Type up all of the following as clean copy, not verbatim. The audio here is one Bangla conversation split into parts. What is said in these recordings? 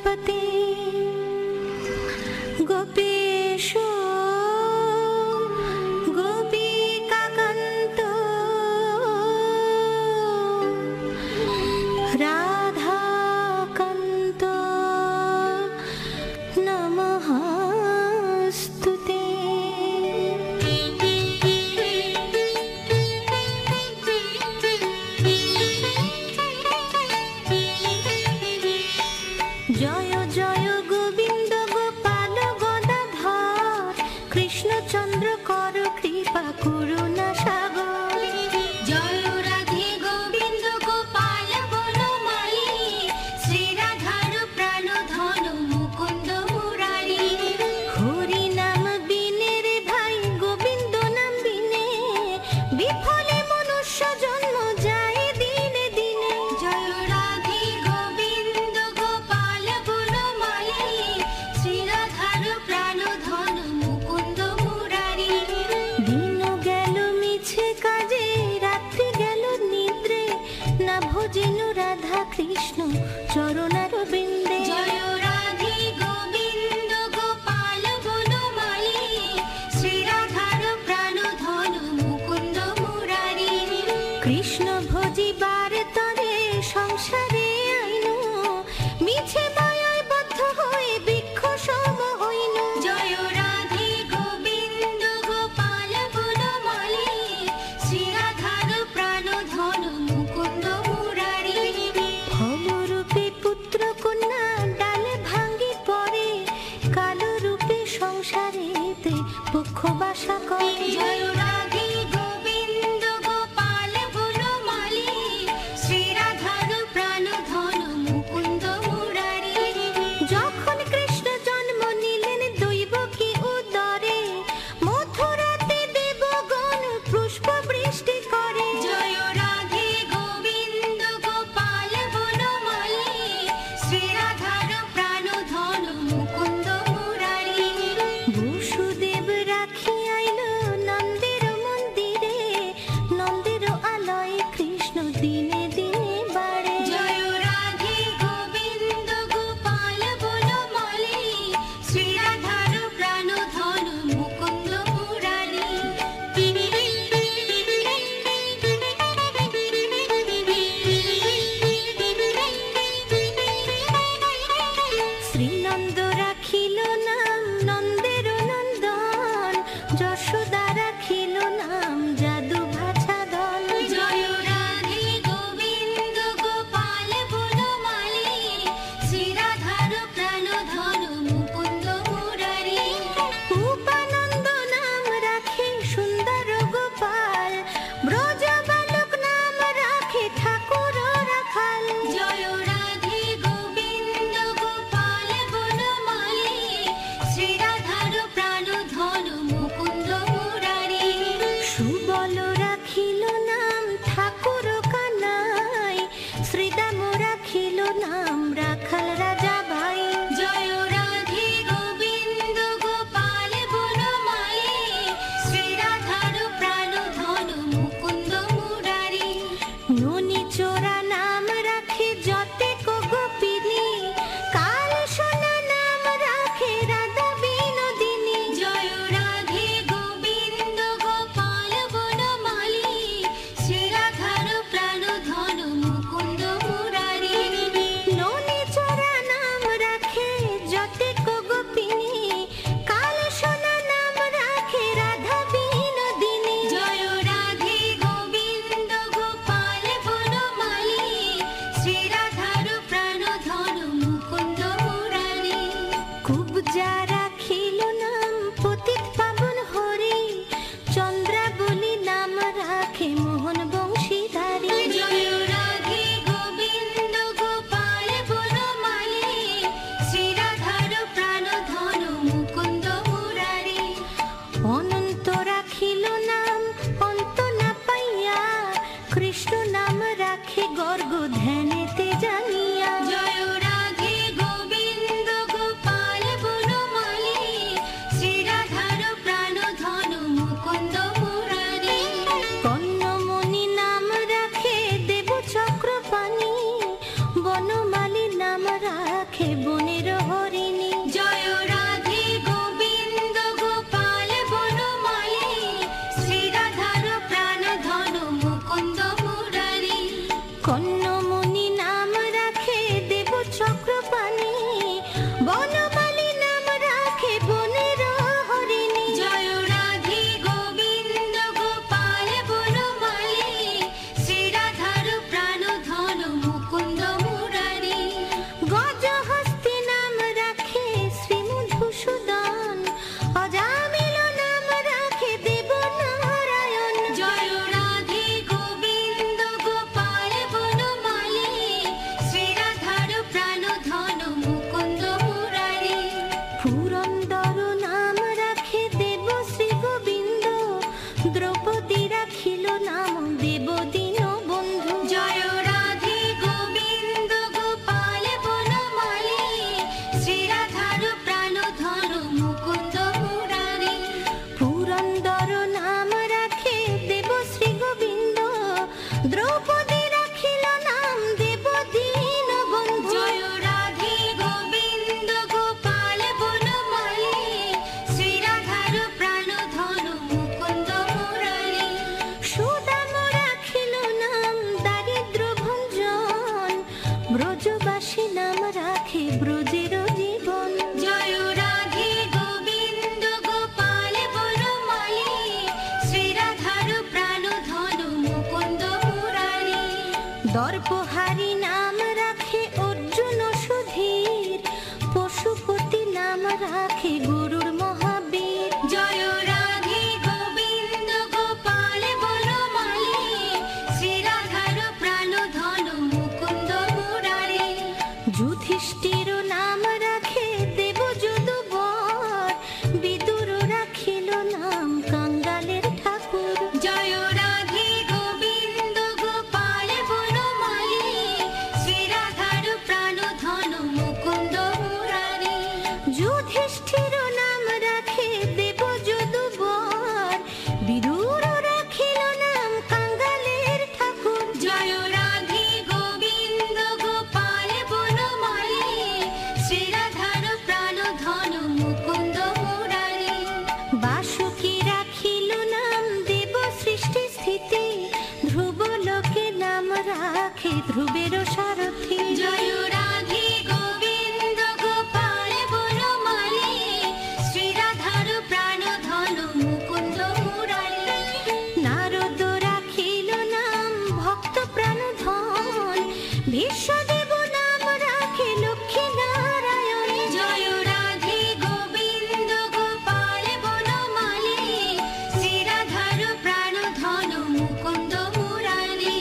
पते गोपेश गोपिकाकान्त राधाकान्त नमःस्तुते। जय जय गोविंद गोपाल गदाधर कृष्णचंद्र कर कृपा करुणा सागर। जय राधे गोविंद गोपाल बनमाली श्री राधार प्राण धन मुकुंद मुरारी। हरि नाम बिने रे भाई गोविंद नाम बिने विफले मनुष्य जन्म जाए दिने दिने। जय राधे गोविंद गोपाल बनमाली श्री राधार प्राण धन मुकुंद मुरारी। दिन गेल मिछे काजे रात्रि गेल निद्रे ना भजिनु राधा कृष्ण चरणार बिंदे। जय राधे गोविंद गोपाल बनमाली श्री राधार प्राण धन मुकुंद मुरारी। कृष्ण भजिबार तरे संसारे आइनु मिछे मायाय बद्ध हये बृक्ष सम हइनु। जय राधे गोविंद गोपाल बनमाली श्री राधार प्राण धन मुकुंद मुरारी। फलरूपे पुत्र कन्या डाले भांगी पड़े कालो रूपे संसारेते पक्ष बासा करे। जय राधे गोविंद गोपाल बनमाली श्री राधार प्राण धन मुकुंद मुरारी। যখন কৃষ্ণ জন্ম নিলেন দৈবকী উদরে মথুরাতে দেবগণ পুষ্প বৃষ্টি করে। जय राधे गोविंद गोपाल बनमाली श्री राधार प्राण धन मुकुंद मुरारी। বসুদেব রাখি আইল নন্দের মন্দিরে নন্দের আলয়ে কৃষ্ণ দিনে দিনে বাড়ে। जय राधे गोविंद गोपाल बनमाली श्री राधार प्राण धन मुकुंद मुरारी। শ্রীনন্দ রাখিল নাম নন্দের নন্দন যশোদা রাখিল নাম জাদু ভাষা দল। जय राधे गोविंद गोपाल बनमाली श्री राधार प्राण धन मुकुंद मुरारी। উপানন্দ নাম রাখে সুন্দর গোপাল ব্রজ বালক নাম রাখে ঠাকুর রাখাল। जय राधे गोविंद गोपाल बनमाली श्री राधार प्राण धन मुकुंद मुरारी। সুবল রাখিল নাম ঠাকুর কানাই শ্রীদাম রাখিল নাম রাখাল রাজা ভাই। जय বনের হরিণী। জয় রাধে গোবিন্দ গোপাল বনমালী, শ্রীরাধার প্রাণধন মুকুন্দ মুরারি। কন্যমণি নাম রাখে দেব চক্রপাণি, বনমালী নাম রাখে বনের হরিণী। জয় রাধে গোবিন্দ গোপাল বনমালী, শ্রীরাধার প্রাণধন মুকুন্দ মুরারি। গজহস্তি নাম রাখে শ্রী মধুসূদন, অজামিল নাম রাখে দেব নারায়ণ। জয় রাধে গোবিন্দ গোপাল বনমালী, শ্রীরাধার প্রাণধন মুকুন্দ মুরারি। পুরন্দর নাম রাখে দেব শ্রী গোবিন্দ, দ্রৌপদী রাখিল নাম দেব দীন বন্ধু। জয় রাধে গোবিন্দ গোপাল বনমালী, শ্রীরাধার প্রাণধন মুকুন্দ মুরারি। পুরন্দর নাম রাখে দেব শ্রী গোবিন্দ, দ্রৌপদী রাখিল নাম দেব দীন বন্ধু। জয় রাধে গোবিন্দ গোপাল বনমালী, শ্রীরাধার প্রাণধন মুকুন্দ মুরারি। সুদাম রাখিল নাম দারিদ্র ভঞ্জন, ব্রজবাসী নাম রাখে ব্রজের জীবন। জয় রাধে গোবিন্দ গোপাল বনমালী, শ্রীরাধার প্রাণধন মুকুন্দ মুরারি। দর্পহারি নাম রাখে অর্জুন সুধীর, পশুপতি নাম রাখে গরুর মহাবীর। জয় রাধে গোবিন্দ গোপাল বনমালী, শ্রীরাধার প্রাণধন মুকুন্দ মুরারি। যুধিষ্ঠির নাম রাখে দেব যদুবর, বিদুর রাখিল নাম কাঙ্গালের ঠাকুর। জয় রাধে গোবিন্দ গোপাল বনমালী, শ্রীরাধার প্রাণধন মুকুন্দ মুরারি। যুধিষ্ঠির নাম রাখে দেব যদুবর, বিদুর রাখিল নাম কাঙ্গালের ঠাকুর। জয় রাধে গোবিন্দ গোপাল বনমালী, শ্রীরাধার প্রাণধন মুকুন্দ মুরারি। বাসুকি রাখিল নাম দেব সৃষ্টি স্থিতি, ধ্রুবলোকে নাম রাখে ধ্রুবের সারথি। জয় রাধে গোবিন্দ গোপাল বনমালী, শ্রীরাধার প্রাণধন মুকুন্দ মুরারি। নারদ রাখিল নাম ভক্ত প্রাণধন, ভীষ্মদেব নাম রাখে লক্ষ্মী নারায়ণ। জয় রাধে গোবিন্দ গোপাল বনমালী, শ্রীরাধার প্রাণধন মুকুন্দ মুরারি।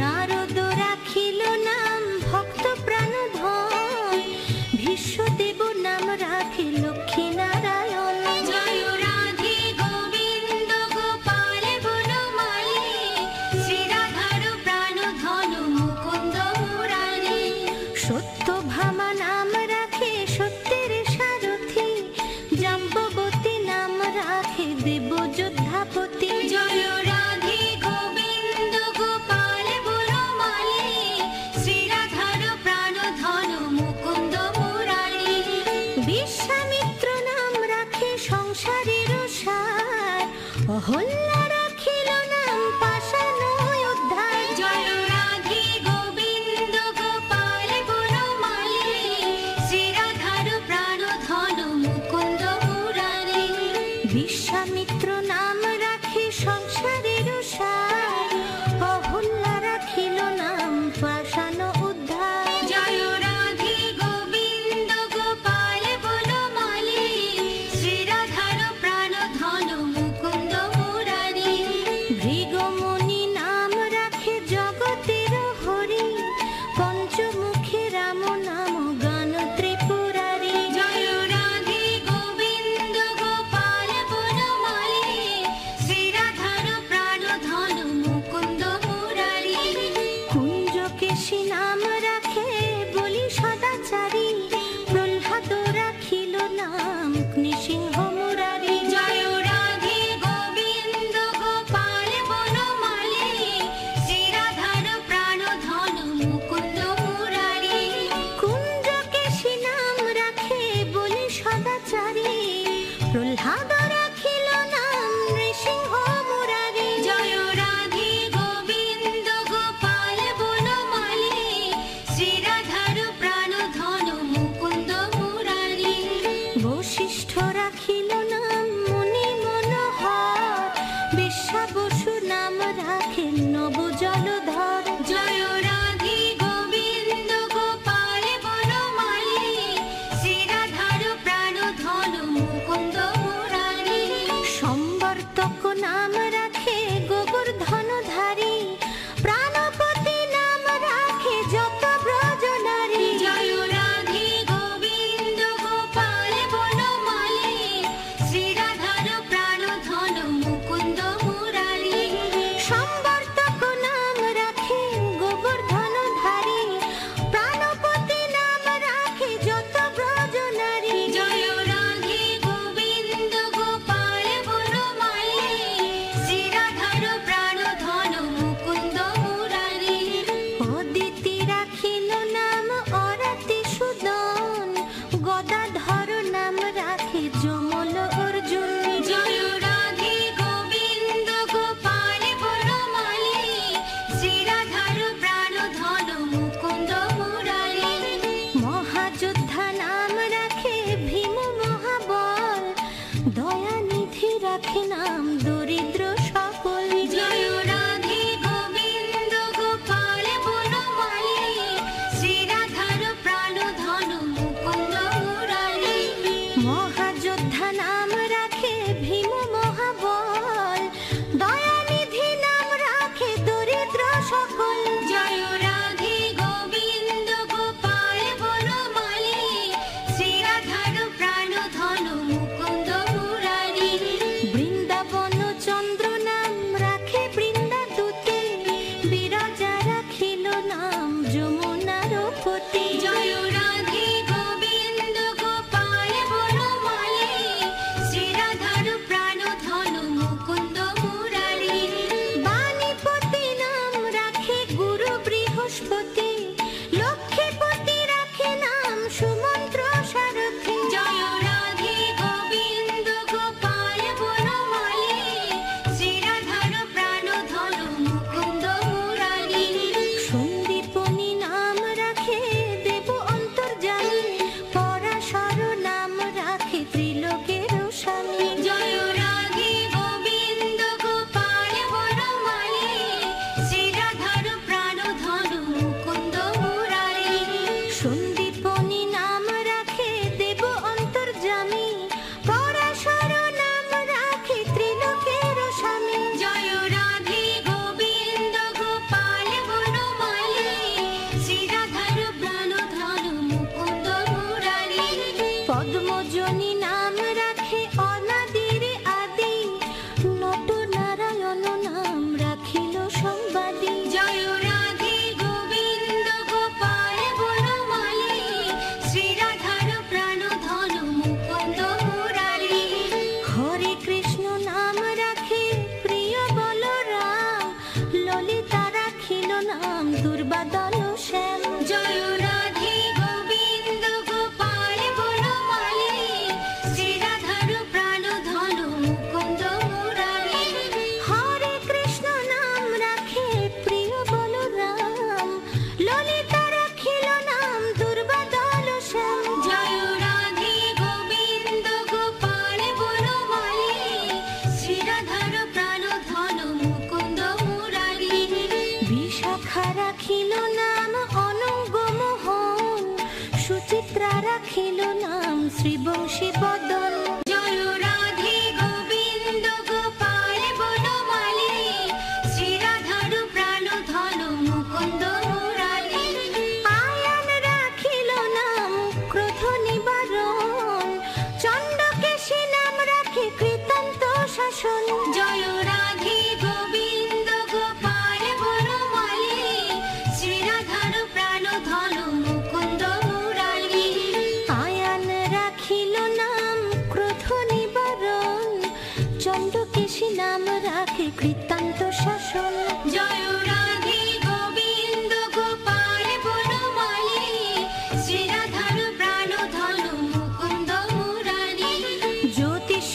নারদ রাখিল নাম ভক্ত প্রাণধন, ভীষ্মদেব নাম রাখে লক্ষ্মী নারায়ণ। জয় রাধে গোবিন্দ গোপাল বনমালী, শ্রীরাধার প্রাণধন মুকুন্দ মুরারি। সত্যভামা নাম রাখে সত্যের সারথি, জাম্ববতী নাম রাখে দেব যোদ্ধাপতি। জয় রাধে গোবিন্দ গোপাল বনমালী, শ্রীরাধার প্রাণধন মুকুন্দ মুরারি। বিশ্বামিত্র নাম রাখে সংসারের সার, অহল্যা রাখিল নাম পাষাণ উদ্ধার। জয় রাধে গোবিন্দ গোপাল বনমালী, শ্রীরাধার প্রাণধন মুকুন্দ মুরারি। বিশ্বামিত্র নাম রাখে সংসারের সার, অহল্যা রাখিল নাম পাষাণ উদ্ধার। জয় রাধে গোবিন্দ গোপাল বনমালী, প্রহ্লাদ রাখিল নাম নৃসিংহ মুরারি। জয় রাধে গোবিন্দ গোপাল বনমালী, শ্রীরাধার প্রাণধন মুকুন্দ মুরারি। বশিষ্ঠ রাখিল নাম মুনি মনোহর, বিশ্বাবসু নাম রাখেন নব জলধর। জয় রাধে গোবিন্দ গোপাল বনমালী, শ্রীরাধার প্রাণধন মুকুন্দ মুরারি। সম্বর্তক নাম রাখে গোবর্ধনধারী, প্রাণপতি নাম রাখে যত ব্রজ নারী। জয় রাধে গোবিন্দ গোপাল বনমালী, শ্রীরাধার প্রাণধন মুকুন্দ মুরারি। সম্বর্তক নাম রাখে গোবর্ধনধারী, প্রাণপতি নাম রাখে যত ব্রজ নারী। জয় রাধে গোবিন্দ গোপাল বনমালী, শ্রীরাধার প্রাণধন মুকুন্দ মুরারি। অদিতি রাখিল নাম অরাতি সুদন, গদাধর নাম রাখে যমল অর্জুন। জয় রাধে গোবিন্দ গোপাল বনমালী, শ্রীরাধার প্রাণধন মুকুন্দ মুরারি। মহাযোদ্ধা নাম রাখে ভীম মহাবল, দয়ানিধি রাখে নাম দরিদ্র সকল। জয় রাধে গোবিন্দ গোপাল বনমালী, শ্রীরাধার প্রাণধন মুকুন্দ মুরারি। মহাযোদ্ধা নাম রাখে ভীম মহাবল, দয়ানিধি নাম রাখে দরিদ্র সকল। জয় রাধে গোবিন্দ গোপাল বনমালী, শ্রীরাধার প্রাণধন মুকুন্দ মুরারি। বৃন্দাবন চন্দ্র নাম রাখে বৃন্দাদূতে, বিরাজা রাখিল নাম যমুনার পতি। জয় রাধে গোবিন্দ গোপাল বনমালী, শ্রীরাধার প্রাণধন মুকুন্দ মুরারি। বাণীপতি নাম রাখে গুরু বৃহস্পতি, লক্ষ্মীপতি রাখে নাম সুমন্ত্র সারথি। জয় রাধে গোবিন্দ গোপাল বনমালী, শ্রীরাধার প্রাণধন মুকুন্দ মুরারি। সন্দীপনী নাম রাখে দেব অন্তর্যামী, পরাশর নাম রাখে ত্রিলোকের স্বামী। জয় রাধে গোবিন্দ গোপাল বনমালী, শ্রীরাধার প্রাণধন মুকুন্দ মুরারি। সন্দীপনী নাম রাখে দেব অন্তর্যামী, পরাশর নাম রাখে ত্রিলোকের স্বামী। জয় রাধে গোবিন্দ গোপাল বনমালী, শ্রীরাধার প্রাণধন মুকুন্দ মুরারি। পদ্মজনী নাম রাখে অনাদির আদি, নট নারায়ণ নাম রাখিল সংবাদী। জয় রাধে গোবিন্দ গোপাল বনমালী, শ্রীরাধার প্রাণধন মুকুন্দ মুরারি। হরে কৃষ্ণ নাম রাখে প্রিয় বলরাম, ললিতা রাখিল নাম দুর্বাদল শ্যাম। জয় রাধে গোবিন্দ গোপাল বনমালী, শ্রীরাধার প্রাণধন মুকুন্দ মুরারি। হরে কৃষ্ণ নাম রাখে প্রিয় বলরাম, ললিতা রাখিল নাম দুর্বাদল শ্যাম। জয় রাধে গোবিন্দ গোপাল বনমালী, শ্রীরাধার প্রাণধন মুকুন্দ মুরারি। বিশাখা রাখিল নাম অনঙ্গ মোহন, সুচিত্রা রাখিল নাম শ্রীবংশী বদন। জয় রাধে গোবিন্দ গোপাল বনমালী, শ্রীরাধার প্রাণধন মুকুন্দ মুরারি। আয়ান রাখিল নাম ক্রোধ নিবারণ, চণ্ডকেশী নাম রাখে কৃতান্ত শাসন। জয় রাধে গোবিন্দ গোপাল বনমালী, শ্রীরাধার প্রাণধন মুকুন্দ মুরারি। আয়ান রাখিল নাম ক্রোধ নিবারণ, চণ্ডকেশী নাম রাখে কৃতান্ত শাসন। জয় রাধে গোবিন্দ গোপাল বনমালী, শ্রীরাধার প্রাণধন মুকুন্দ মুরারি। জ্যোতিষ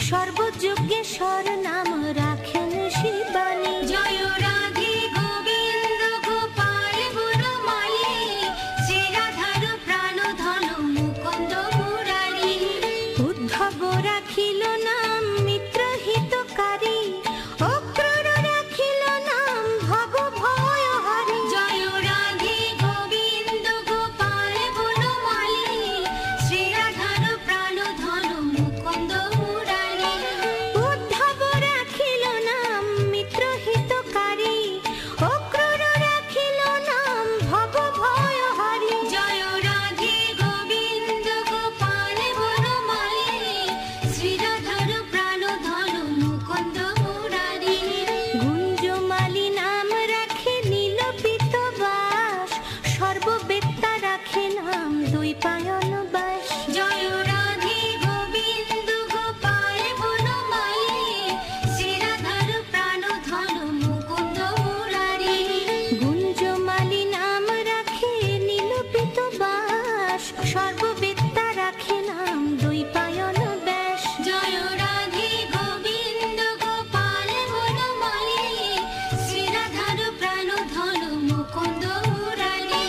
সর্বযজ্ঞেশ্বর নাম রাখেন শিবানী। জয় রাধে গোবিন্দ গোপাল বনমালী, শ্রী রাধার প্রাণ ধন মুকুন্দ মুরারি। উদ্ধব রাখিল নাম মিত্র হিতকারী, অক্রূর রাখিল নাম ভব ভয়হারী। জয় রাধে গোবিন্দ গোপাল বনমালী, শ্রী রাধার প্রাণ ধন মুকুন্দ মুরারি। উদ্ধব রাখিল নাম মিত্র হিতকারী, অক্রূর রাখিল নাম ভব ভয়হারী। জয় রাধে গোবিন্দ গোপাল বনমালী, শ্রী রাধার প্রাণ ধন মুকুন্দ মুরারি। গুঞ্জমালী নাম রাখে নীলপিত বাস, সর্ববেত্তা রাখে নাম দ্বৈপায়ন বাস। জয় রাধে গোবিন্দ গোপাল বনমালী, শ্রী রাধার প্রাণ ধন মুকুন্দ মুরারি। গুঞ্জমালী নাম রাখে নীলপিত বাস, সর্ববেত্তা রাখে নাম দ্বৈপায়ন ব্যাস। জয় রাধে গোবিন্দ গোপাল বনমালী, শ্রী রাধার প্রাণ ধন মুকুন্দ মুরারি।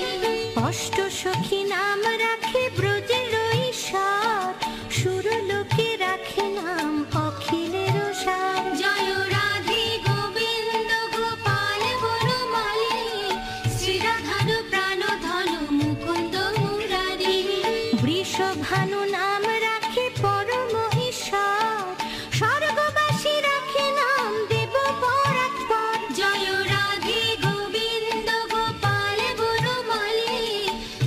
অষ্টসখী নাম রাখে ব্রজের ঈশ্বর, সুরলোকে রাখে নাম অখিলের সার। জয় রাধে গোবিন্দ গোপাল বনমালী, শ্রী রাধার প্রাণ ধন মুকুন্দ মুরারি। বৃষভানু নাম রাখে পরম ঈশ্বর, স্বর্গবাসী রাখে নাম দেব পরাৎপর। জয় রাধে গোবিন্দ গোপাল বনমালী,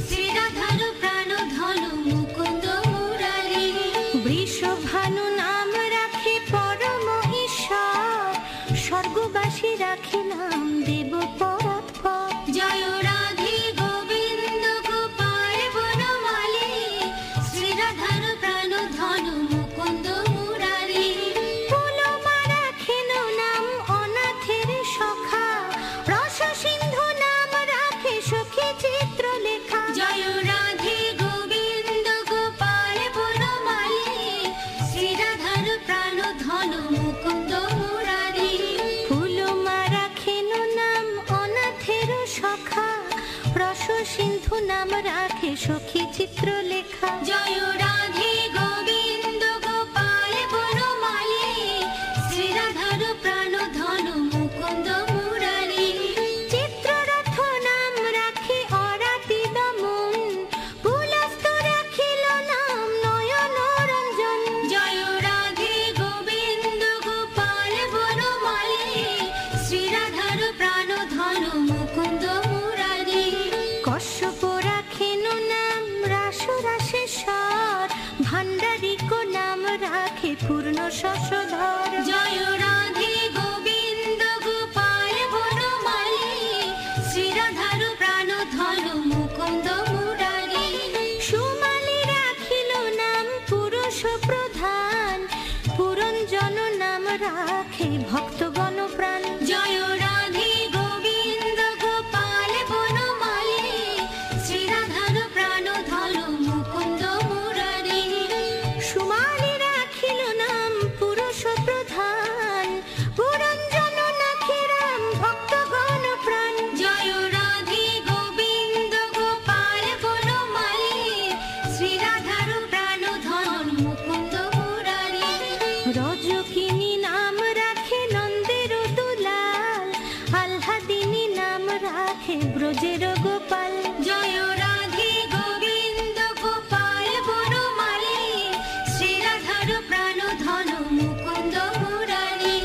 শ্রী রাধার প্রাণ ধন মুকুন্দ মুরারি। বৃষভানু নাম রাখে পরম ঈশ্বর, স্বর্গবাসী রাখে নাম দেব পরাৎপর। জয় রাধে গোবিন্দ গোপাল বনমালী, শ্রী রাধার প্রাণ ধন মুকুন্দ মুরারি। পুলমা রাখেন নাম অনাথের সখা, রস সিন্ধু নাম রাখে সখী চিত্রলেখা। জয় রাধে গোবিন্দ গোপাল বনমালী, শ্রী রাধার প্রাণ ধন মুকুন্দ মুরারি। ফুলমা রাখেন নাম অনাথের সখা, রস সিন্ধু নাম রাখে সখী চিত্রলেখা। জয় রাধে গোবিন্দ গোপাল বনমালী, শ্রী রাধার প্রাণ ধন মুকুন্দ মুরারি। চিত্ররথ নাম রাখে অরাতি দমন, পুলস্ত রাখিল নাম নয়ন রঞ্জন। জয় রাধে গোবিন্দ গোপাল বনমালী, শ্রী রাধার প্রাণ ধন মুকুন্দ মুরারি। কশ্যপ রাখেন নাম রাসরাসেশ্বর, ভাণ্ডারিক নাম রাখে পূর্ণ শশধর। জয় রাধে গোবিন্দ গোপাল বনমালী, শ্রী রাধার প্রাণ ধন মুকুন্দ মুরারি। সুমালী রাখিল নাম পুরুষ প্রধান, পুরঞ্জন নাম রাখে ভক্তগণ প্রাণ। জয় রাধে গোবিন্দ গোপাল বনমালী, শ্রী রাধার প্রাণ ধন মুকুন্দ মুরারি। সুমালী রাখিল নাম পুরুষ প্রধান, পুরঞ্জন নাখে রাম ভক্তগণ প্রাণ। জয় রাধে গোবিন্দ গোপাল বনমালী, শ্রী রাধার প্রাণ ধন মুকুন্দ মুরারি। রজকিনী নাম রাখে নন্দের দুলাল, আহ্লাদিনী নাম রাখে ব্রজের গোপাল। জয় রাধে গোবিন্দ গোপাল বনমালী, শ্রী রাধার প্রাণ ধন মুকুন্দ মুরারি।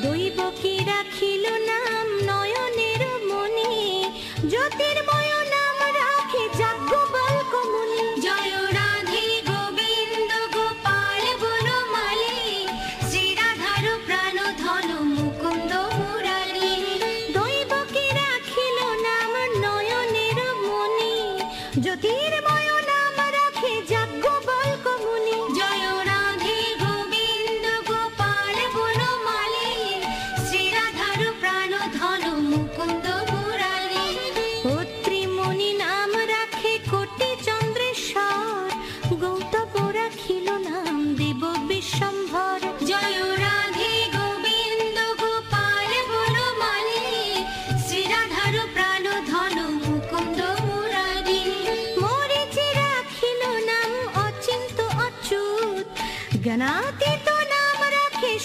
দৈবকী রাখিল নাম নয়নের মণি, জ্যোতির্ময় নাম রাখে যাজ্ঞবল্ক্য মুনি। জয় রাধে গোবিন্দ গোপাল বনমালী, শ্রী রাধার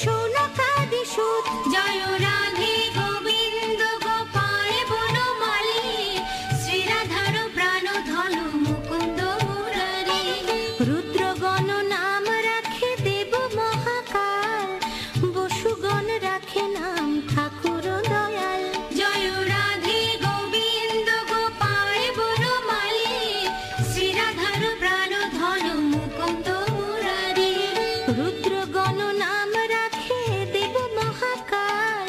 সৌনকাদি সুত। জয় রাধে গোবিন্দ গোপাল বনমালী, শ্রীরাধার প্রাণ ধন মুকুন্দ মুরারি। রুদ্রগণ নাম রাখে দেব মহাকাল, বসুগণ রাখে নাম ঠাকুর দয়াল। জয় রাধে গোবিন্দ গোপাল বনমালী, শ্রীরাধার প্রাণ ধন মুকুন্দ মুরারি। রুদ্রগণ নাম রাখে দেব মহাকাল,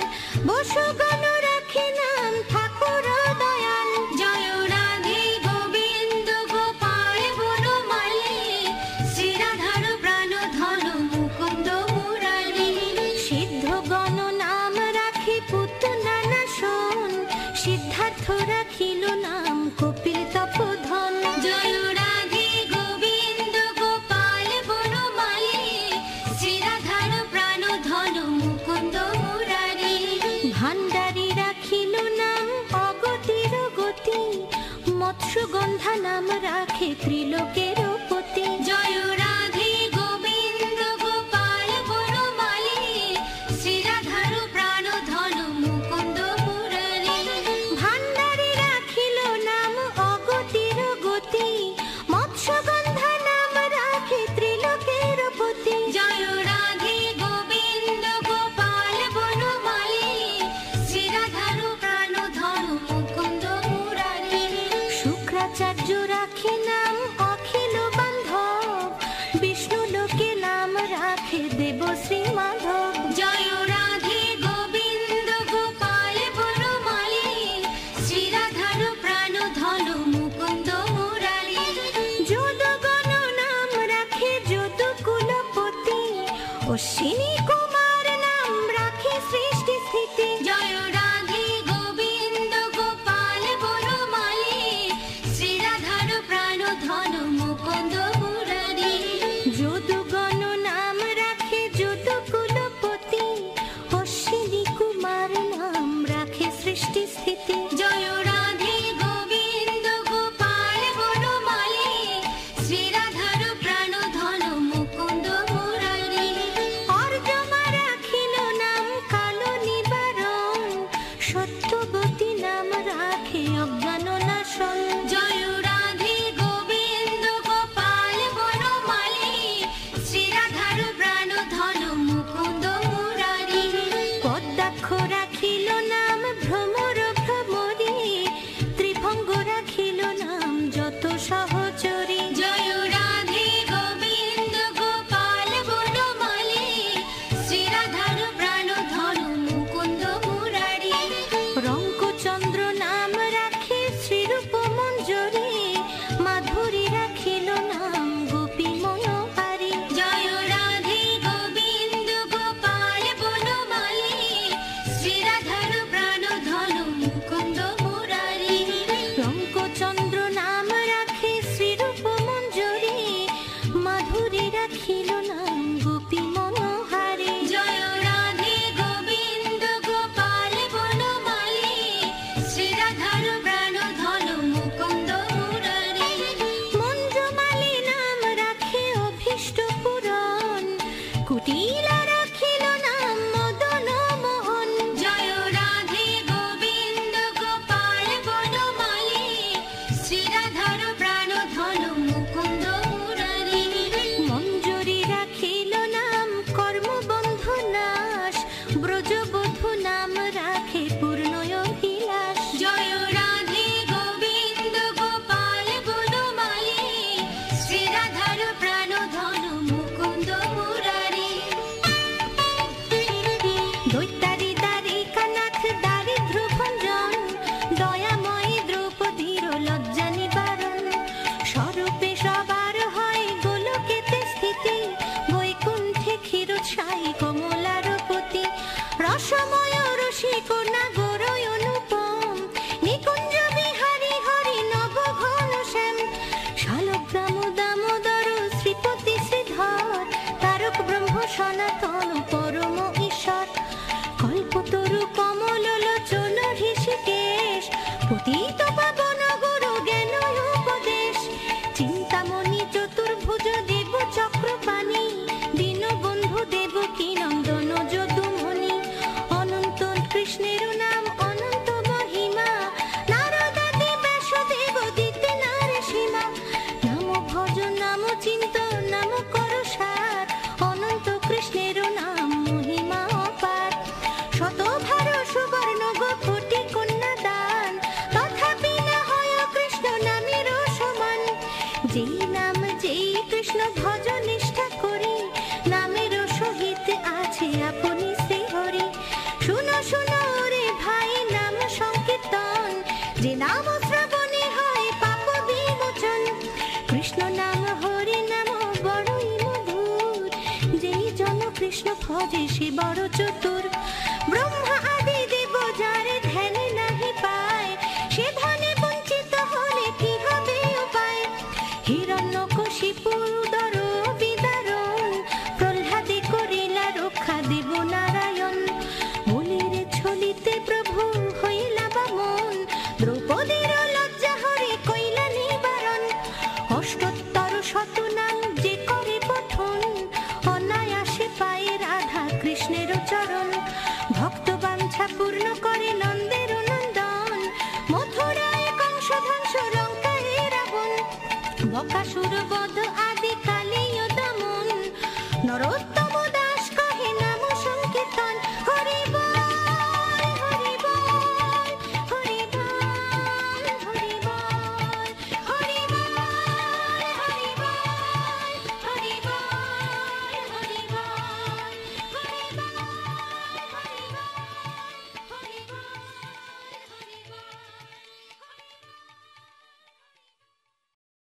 বসুগণ রাখে নাম ঠাকুর দয়াল। জয় রাধে গোবিন্দ গোপাল বনমালী, শ্রীরাধার প্রাণ ধন মুকুন্দ মুরারি। সিদ্ধগণ নাম রাখে পুতনা নাশন, সিদ্ধার্থ রাখিল নাম কপিল তপোধন। জয় রাধে গোবিন্দ গোপাল বনমালী, শ্রীরাধার প্রাণ ধন মুকুন্দ মুরারি। ভান্ডারী রাখিল নাম অগতির গতি, মৎস্যগন্ধা নাম রাখে ত্রিলোকের পতি। জয় রাধে গোবিন্দ গোপাল বনমালী, শ্রীরাধার প্রাণ ধন মুকুন্দ মুরারি। ভান্ডারী রাখিল নাম অগতির গতি, মৎস্যগন্ধা নাম রাখে ত্রিলোকের পতি। জয় রাধে গোবিন্দ গোপাল বনমালী, শ্রীরাধার প্রাণ ধন মুকুন্দ মুরারি। শুক্রাচার্য রাখে নাম অখিল বান্ধব, বিষ্ণু লোকে নাম রাখে দেব শ্রী মাধব। জয় রাধে গোবিন্দ গোপাল বনমালী, শ্রীরাধার প্রাণ ধন মুকুন্দ মুরারি। যদুগণ নাম রাখে যদুকুলপতি, অশ্বিনী কুমার নাম রাখে সৃষ্টি স্থিতি। জয় রাধে গোবিন্দ গোপাল বনমালী, শ্রীরাধার প্রাণ ধন মুকুন্দ মুরারি। যদুগণ নাম রাখে যদুকুলপতি, অশ্বিনী কুমার নাম রাখে সৃষ্টি স্থিতি। জয় রাধে গোবিন্দ গোপাল বনমালী, শ্রীরাধার প্রাণ ধন মুকুন্দ মুরারি। অর্জমা রাখিল নাম কালো নিবারণ, সত্যবতী নাম রাখে অজ্ঞান নাশন। জয় রাধে গোবিন্দ গোপাল বনমালী, শ্রীরাধার প্রাণ ধন মুকুন্দ মুরারি। পদ্মাক্ষ রাখিল নাম ভ্রমর ভ্রমরী, ত্রিভঙ্গ রাখিল নাম যত সহচরী। জয় রাধে গোবিন্দ গোপাল বনমালী, শ্রীরাধার প্রাণ ধন মুকুন্দ মুরারি। রঙ্কচন্দ্র নাম রাখে শ্রীরূপ মঞ্জরী, মাধুরী রাখিল নাম গোপী মনোহারী। জয় রাধে গোবিন্দ গোপাল বনমালী, শ্রীরাধার প্রাণ ধন মুকুন্দ মুরারি। রঙ্কচন্দ্র নাম রাখে শ্রীরূপ মঞ্জরী, মাধুরী রাখিল নাম গোপী মনোহারী। জয় রাধে গোবিন্দ গোপাল বনমালী, শ্রীরাধার প্রাণ ধন মুকুন্দ মুরারি। মঞ্জুমালী নাম রাখে অভীষ্ট পূরণ, কুটিলা রাখিল নাম মদন মোহন। জয় রাধে গোবিন্দ গোপাল বনমালী, শ্রীরাধার প্রাণ ধন মুকুন্দ মুরারি। মঞ্জুরী রাখিল নাম কর্মবন্ধ নাশ, ব্রজবধূ নাম রাখে পূর্ণয়ভিলাষ। জয় রাধে গোবিন্দ গোপাল বনমালী, শ্রীরাধার প্রাণ ধন মুকুন্দ মুরারি। দৈত্যারী দ্বারিকানাথ দারিদ্র ভঞ্জন, দয়াময়ী দ্রৌপদীর লজ্জা নিবারণ। স্বরূপে সবার হয় গোলকেতে স্থিতি, বৈকুণ্ঠে ক্ষীরোৎসাহী কমলার পতি। রস ভজে সে বড় চতুর। ব্রহ্মা আদি দেব যার ধ্যান নাহি পায়, সে ধনে বঞ্চিত হলে কি হবে উপায়? হিরণ্যকশিপুর উদর বিদারণ, প্রহ্লাদে করিলা রক্ষা দেব নারায়ণ। বলিরে ছলিতে প্রভু হইলা বামন, দ্রৌপদীর লজ্জা হরে কইলা নিবারণ। অষ্টোত্তর শত নাম যে করে পঠন, অনায়াসে পায়ে রাধা কৃষ্ণের চরণ। ভক্ত বাঞ্ছা পূর্ণ করে নন্দের নন্দন, মথুরায় কংস ধ্বংস লঙ্কায় রাবণ। বকাসুর বধ আদি কালীয় দমন, নরোত্তম